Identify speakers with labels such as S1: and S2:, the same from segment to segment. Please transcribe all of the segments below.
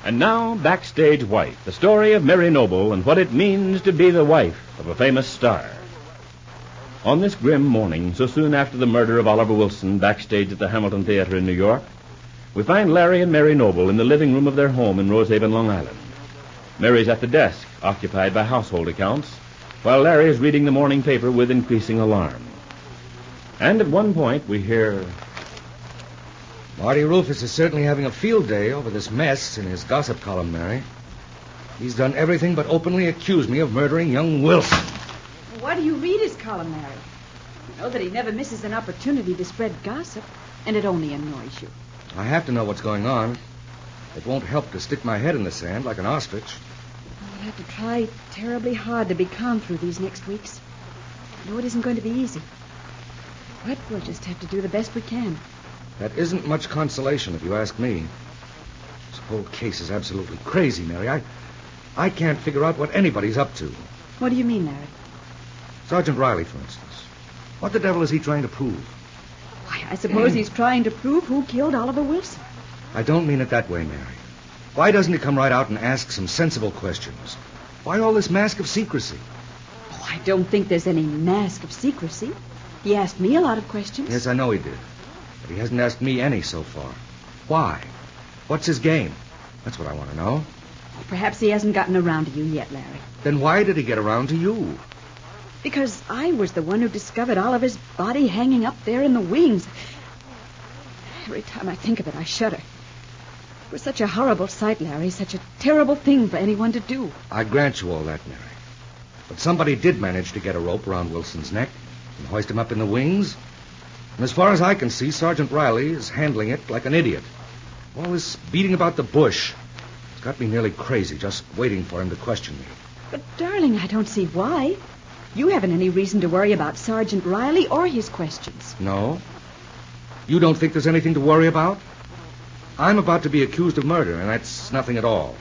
S1: And now, Backstage Wife, the story of Mary Noble and what it means to be the wife of a famous star. On this grim morning, so soon after the murder of Oliver Wilson backstage at the Hamilton Theater in New York, we find Larry and Mary Noble in the living room of their home in Rosehaven, Long Island. Mary's at the desk, occupied by household accounts, while Larry is reading the morning paper with increasing alarm. And at one point, we hear...
S2: Marty Rufus is certainly having a field day over this mess in his gossip column, Mary. He's done everything but openly accuse me of murdering young Wilson.
S3: Why do you read his column, Mary? You know that he never misses an opportunity to spread gossip, and it only annoys you.
S2: I have to know what's going on. It won't help to stick my head in the sand like an ostrich.
S3: I'll have to try terribly hard to be calm through these next weeks. I know it isn't going to be easy. But we'll just have to do the best we can.
S2: That isn't much consolation, if you ask me. This whole case is absolutely crazy, Mary. I can't figure out what anybody's up to.
S3: What do you mean, Larry?
S2: Sergeant Riley, for instance. What the devil is he trying to prove?
S3: Why, I suppose he's trying to prove who killed Oliver Wilson.
S2: I don't mean it that way, Mary. Why doesn't he come right out and ask some sensible questions? Why all this mask of secrecy?
S3: Oh, I don't think there's any mask of secrecy. He asked me a lot of questions.
S2: Yes, I know he did. But he hasn't asked me any so far. Why? What's his game? That's what I want to know.
S3: Perhaps he hasn't gotten around to you yet, Larry.
S2: Then why did he get around to you?
S3: Because I was the one who discovered Oliver's body hanging up there in the wings. Every time I think of it, I shudder. It was such a horrible sight, Larry, such a terrible thing for anyone to do.
S2: I grant you all that, Mary. But somebody did manage to get a rope around Wilson's neck and hoist him up in the wings. And as far as I can see, Sergeant Riley is handling it like an idiot. All this beating about the bush has got me nearly crazy, just waiting for him to question me.
S3: But, darling, I don't see why. You haven't any reason to worry about Sergeant Riley or his questions.
S2: No? You don't think there's anything to worry about? I'm about to be accused of murder, and that's nothing at all.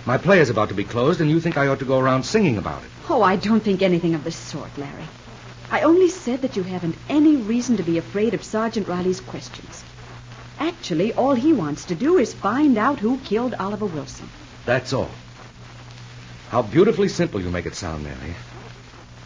S2: My play is about to be closed, and you think I ought to go around singing about it.
S3: Oh, I don't think anything of the sort, Larry. I only said that you haven't any reason to be afraid of Sergeant Riley's questions. Actually, all he wants to do is find out who killed Oliver Wilson.
S2: That's all. How beautifully simple you make it sound, Mary.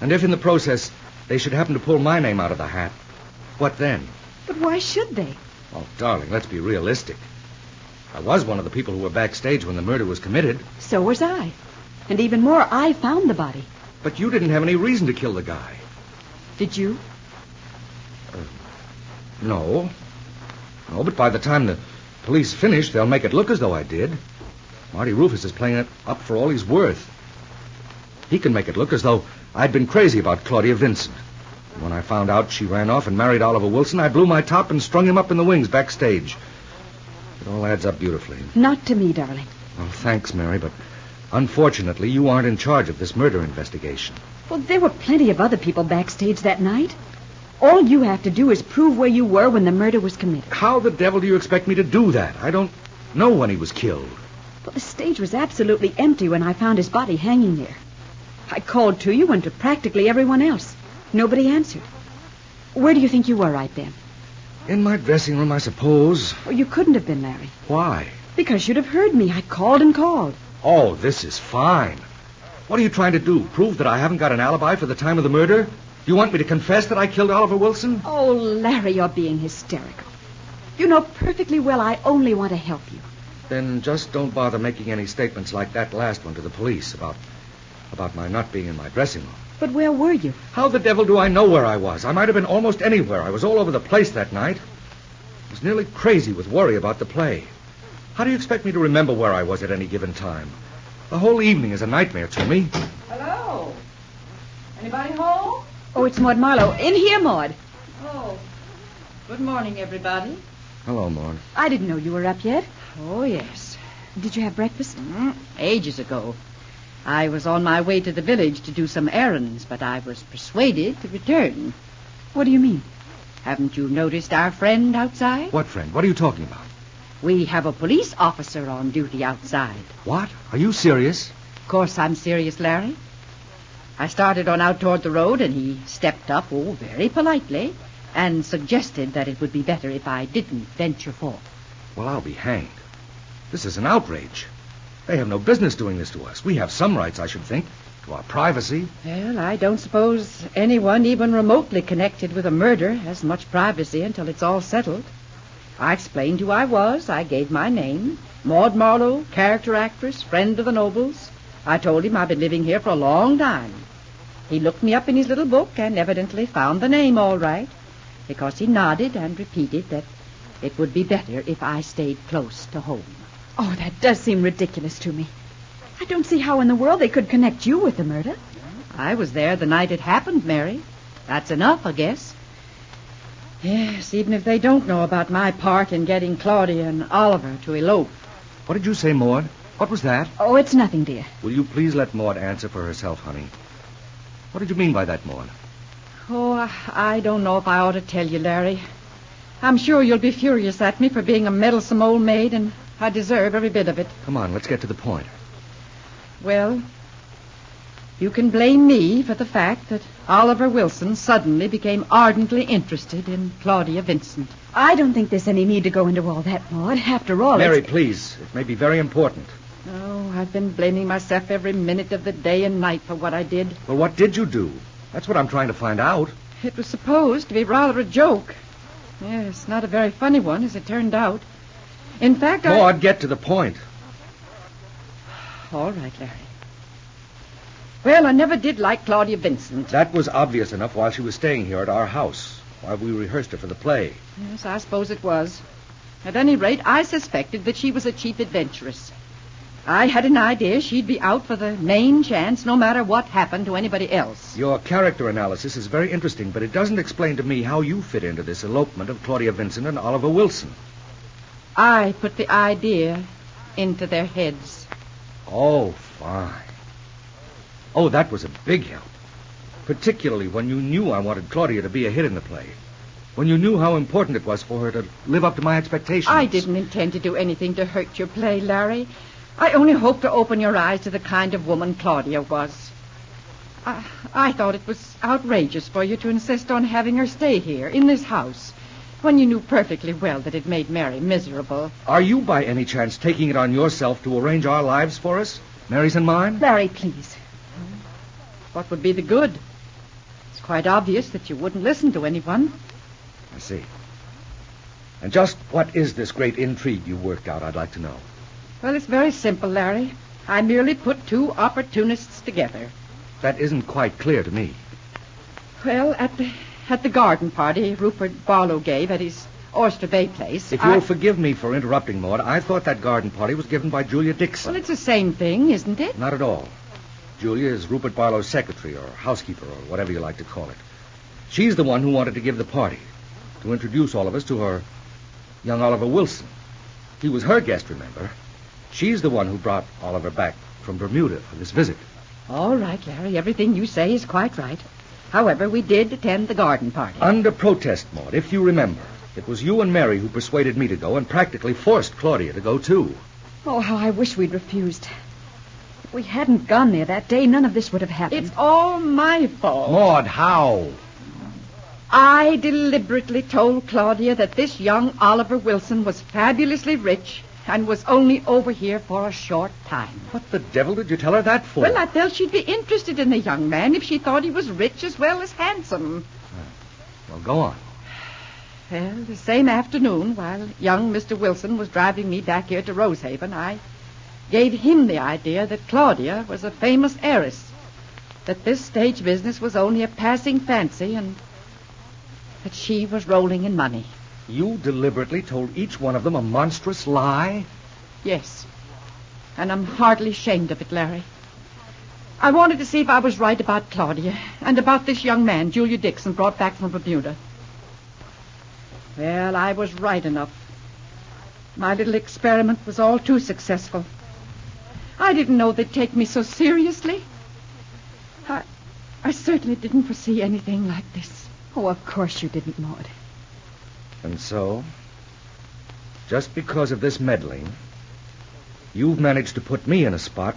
S2: And if in the process they should happen to pull my name out of the hat, what then?
S3: But why should they?
S2: Oh, darling, let's be realistic. I was one of the people who were backstage when the murder was committed.
S3: So was I. And even more, I found the body.
S2: But you didn't have any reason to kill the guy.
S3: Did you?
S2: No. No, but by the time the police finish, they'll make it look as though I did. Marty Rufus is playing it up for all he's worth. He can make it look as though I'd been crazy about Claudia Vincent. And when I found out she ran off and married Oliver Wilson, I blew my top and strung him up in the wings backstage. It all adds up beautifully.
S3: Not to me, darling.
S2: Well, thanks, Mary, but unfortunately, you aren't in charge of this murder investigation.
S3: Well, there were plenty of other people backstage that night. All you have to do is prove where you were when the murder was committed.
S2: How the devil do you expect me to do that? I don't know when he was killed.
S3: Well, the stage was absolutely empty when I found his body hanging there. I called to you and to practically everyone else. Nobody answered. Where do you think you were right then?
S2: In my dressing room, I suppose.
S3: Well, you couldn't have been, Larry.
S2: Why?
S3: Because you'd have heard me. I called and called.
S2: Oh, this is fine. What are you trying to do? Prove that I haven't got an alibi for the time of the murder? Do you want me to confess that I killed Oliver Wilson?
S3: Oh, Larry, you're being hysterical. You know perfectly well I only want to help you.
S2: Then just don't bother making any statements like that last one to the police about my not being in my dressing room.
S3: But where were you?
S2: How the devil do I know where I was? I might have been almost anywhere. I was all over the place that night. I was nearly crazy with worry about the play. How do you expect me to remember where I was at any given time? The whole evening is a nightmare to me.
S4: Hello? Anybody home?
S3: Oh, it's Maud Marlowe. In here, Maud.
S4: Oh. Good morning, everybody.
S2: Hello, Maud.
S3: I didn't know you were up yet.
S4: Oh, yes.
S3: Did you have breakfast?
S4: Ages ago. I was on my way to the village to do some errands, but I was persuaded to return.
S3: What do you mean?
S4: Haven't you noticed our friend outside?
S2: What friend? What are you talking about?
S4: We have a police officer on duty outside.
S2: What? Are you serious?
S4: Of course I'm serious, Larry. I started on out toward the road, and he stepped up, very politely, and suggested that it would be better if I didn't venture forth.
S2: Well, I'll be hanged. This is an outrage. They have no business doing this to us. We have some rights, I should think, to our privacy.
S4: Well, I don't suppose anyone even remotely connected with a murder has much privacy until it's all settled. I explained who I was. I gave my name. Maud Marlowe, character actress, friend of the Nobles. I told him I'd been living here for a long time. He looked me up in his little book and evidently found the name all right, because he nodded and repeated that it would be better if I stayed close to home.
S3: Oh, that does seem ridiculous to me. I don't see how in the world they could connect you with the murder.
S4: I was there the night it happened, Mary. That's enough, I guess. Yes, even if they don't know about my part in getting Claudia and Oliver to elope.
S2: What did you say, Maud? What was that?
S3: Oh, it's nothing, dear.
S2: Will you please let Maud answer for herself, honey? What did you mean by that, Maud?
S4: Oh, I don't know if I ought to tell you, Larry. I'm sure you'll be furious at me for being a meddlesome old maid, and I deserve every bit of it.
S2: Come on, let's get to the point.
S4: Well, you can blame me for the fact that Oliver Wilson suddenly became ardently interested in Claudia Vincent.
S3: I don't think there's any need to go into all that, Maud. After all,
S2: Mary, please. It may be very important.
S4: Oh, I've been blaming myself every minute of the day and night for what I did.
S2: Well, what did you do? That's what I'm trying to find out.
S4: It was supposed to be rather a joke. Yes, not a very funny one, as it turned out. In fact,
S2: Maud, get to the point.
S4: All right, Larry. Well, I never did like Claudia Vincent.
S2: That was obvious enough while she was staying here at our house, while we rehearsed her for the play.
S4: Yes, I suppose it was. At any rate, I suspected that she was a cheap adventuress. I had an idea she'd be out for the main chance no matter what happened to anybody else.
S2: Your character analysis is very interesting, but it doesn't explain to me how you fit into this elopement of Claudia Vincent and Oliver Wilson.
S4: I put the idea into their heads.
S2: Oh, fine. Oh, that was a big help. Particularly when you knew I wanted Claudia to be a hit in the play. When you knew how important it was for her to live up to my expectations.
S4: I didn't intend to do anything to hurt your play, Larry. I only hoped to open your eyes to the kind of woman Claudia was. I thought it was outrageous for you to insist on having her stay here, in this house, when you knew perfectly well that it made Mary miserable.
S2: Are you by any chance taking it on yourself to arrange our lives for us? Mary's and mine?
S3: Larry, please.
S4: What would be the good? It's quite obvious that you wouldn't listen to anyone.
S2: I see. And just what is this great intrigue you worked out, I'd like to know.
S4: Well, it's very simple, Larry. I merely put two opportunists together.
S2: That isn't quite clear to me.
S4: Well, at the garden party Rupert Barlow gave at his Oyster Bay place...
S2: If you'll forgive me for interrupting, Maud, I thought that garden party was given by Julia Dixon.
S4: Well, it's the same thing, isn't it?
S2: Not at all. Julia is Rupert Barlow's secretary or housekeeper or whatever you like to call it. She's the one who wanted to give the party, to introduce all of us to her young Oliver Wilson. He was her guest, remember? She's the one who brought Oliver back from Bermuda for this visit.
S4: All right, Larry. Everything you say is quite right. However, we did attend the garden party.
S2: Under protest, Maud, if you remember. It was you and Mary who persuaded me to go and practically forced Claudia to go, too.
S3: Oh, how I wish we'd refused. If we hadn't gone there that day, none of this would have happened.
S4: It's all my fault.
S2: Maud, how?
S4: I deliberately told Claudia that this young Oliver Wilson was fabulously rich and was only over here for a short time.
S2: What the devil did you tell her that for?
S4: Well, I felt she'd be interested in the young man if she thought he was rich as well as handsome.
S2: Well, go on.
S4: Well, the same afternoon, while young Mr. Wilson was driving me back here to Rosehaven, I gave him the idea that Claudia was a famous heiress, that this stage business was only a passing fancy, and that she was rolling in money.
S2: You deliberately told each one of them a monstrous lie?
S4: Yes. And I'm hardly ashamed of it, Larry. I wanted to see if I was right about Claudia and about this young man, Julia Dixon, brought back from Bermuda. Well, I was right enough. My little experiment was all too successful. I didn't know they'd take me so seriously. I certainly didn't foresee anything like this.
S3: Oh, of course you didn't, Maud.
S2: And so, just because of this meddling, you've managed to put me in a spot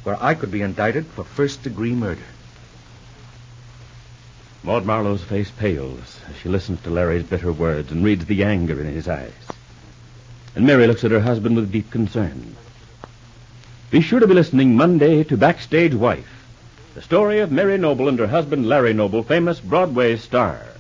S2: where I could be indicted for first-degree murder.
S1: Maud Marlowe's face pales as she listens to Larry's bitter words and reads the anger in his eyes. And Mary looks at her husband with deep concern. Be sure to be listening Monday to Backstage Wife, the story of Mary Noble and her husband Larry Noble, famous Broadway stars.